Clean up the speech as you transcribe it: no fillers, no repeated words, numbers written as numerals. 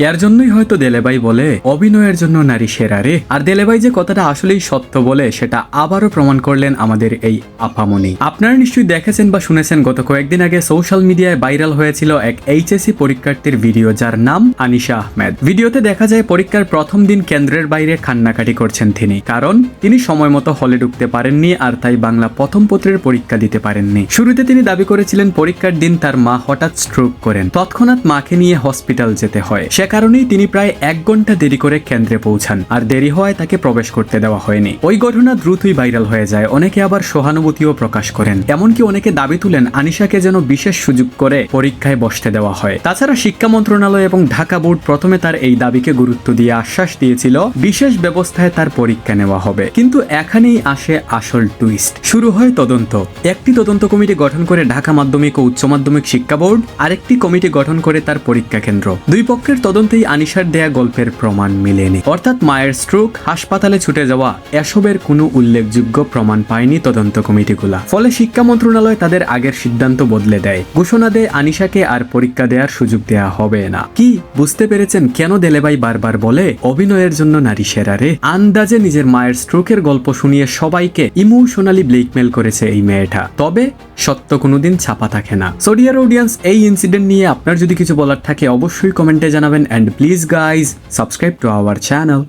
এর জন্যই হয়তো দেলেবাই বলে অভিনয়ের জন্য নারী সেরা রে। আর দেলেবাই যে কথাটা আসলেই সত্য বলে সেটা আবারও প্রমাণ করলেন আমাদের এই আপামনি। আপনারা নিশ্চয়ই দেখেছেন বা শুনেছেন গত কয়েকদিন আগে সোশ্যাল মিডিয়ায় ভাইরাল হয়েছিল এক এইচএসসি পরীক্ষার্থীর ভিডিও, যার নাম আনিশা আহমেদ। ভিডিওতে দেখা যায় পরীক্ষার প্রথম দিন কেন্দ্রের বাইরে কান্নাকাটি করছেন তিনি, কারণ তিনি সময় মতো হলে ঢুকতে পারেননি আর তাই বাংলা প্রথম পত্রের পরীক্ষা দিতে পারেননি। শুরুতে তিনি দাবি করেছিলেন পরীক্ষার দিন তার মা হঠাৎ স্ট্রোক করেন, তৎক্ষণাৎ মাকে নিয়ে হসপিটাল যেতে হয়। সে কারণেই তিনি প্রায় 1 ঘন্টা দেরি করে কেন্দ্রে পৌঁছান, আর দেরি হওয়ায় তাকে প্রবেশ করতে দেওয়া হয়নি। ওই ঘটনা দ্রুতই ভাইরাল হয়ে যায়। অনেকে আবার সহানুভূতিও প্রকাশ করেন, এমনকি অনেকে দাবি তুলেন আনিশাকে যেন বিশেষ সুযোগ করে পরীক্ষায় বসতে দেওয়া হয়। তাছাড়া শিক্ষা মন্ত্রণালয় এবং ঢাকা বোর্ড প্রথমে তার এই দাবিকে গুরুত্ব দিয়ে আশ্বাস দিয়েছিল বিশেষ ব্যবস্থায় তার পরীক্ষা নেওয়া হবে। কিন্তু এখানেই আসে আসল টুইস্ট। শুরু হয় তদন্ত। একটি তদন্ত কমিটি গঠন করে ঢাকা মাধ্যমিক ও উচ্চ মাধ্যমিক শিক্ষা বোর্ড, আরেকটি কমিটি গঠন করে তার পরীক্ষা কেন্দ্র। দুই পক্ষের তদন্তেই আনিশার দেয়া গল্পের প্রমাণ মিলেনি, অর্থাৎ মায়ের স্ট্রোক, হাসপাতালে ছুটে যাওয়া, এসবের কোনো উল্লেখযোগ্য প্রমাণ পায়নি তদন্ত কমিটিগুলা। ফলে শিক্ষা মন্ত্রণালয় তাদের আগের সিদ্ধান্ত বদলে দেয়, ঘোষণা দেয় আনিশাকে আর পরীক্ষা দেওয়ার সুযোগ দেয়া হবে না। কি বুঝতে পেরেছেন কেন দেলেবাই বারবার বলে অভিনয়ের জন্য নারী সেরা রে? আন্দাজে নিজের মায়ের স্ট্রোকের গল্প শুনিয়ে সবাইকে ইমোশনালি ব্ল্যাকমেল করেছে এই মেয়েটা। তবে সত্য কোনোদিন ছাপা থাকে না। সো ডিয়ার অডিয়েন্স, এই ইনসিডেন্ট নিয়ে আপনার যদি কিছু বলার থাকে অবশ্যই কমেন্টে জানাবেন, and please guys subscribe to our channel.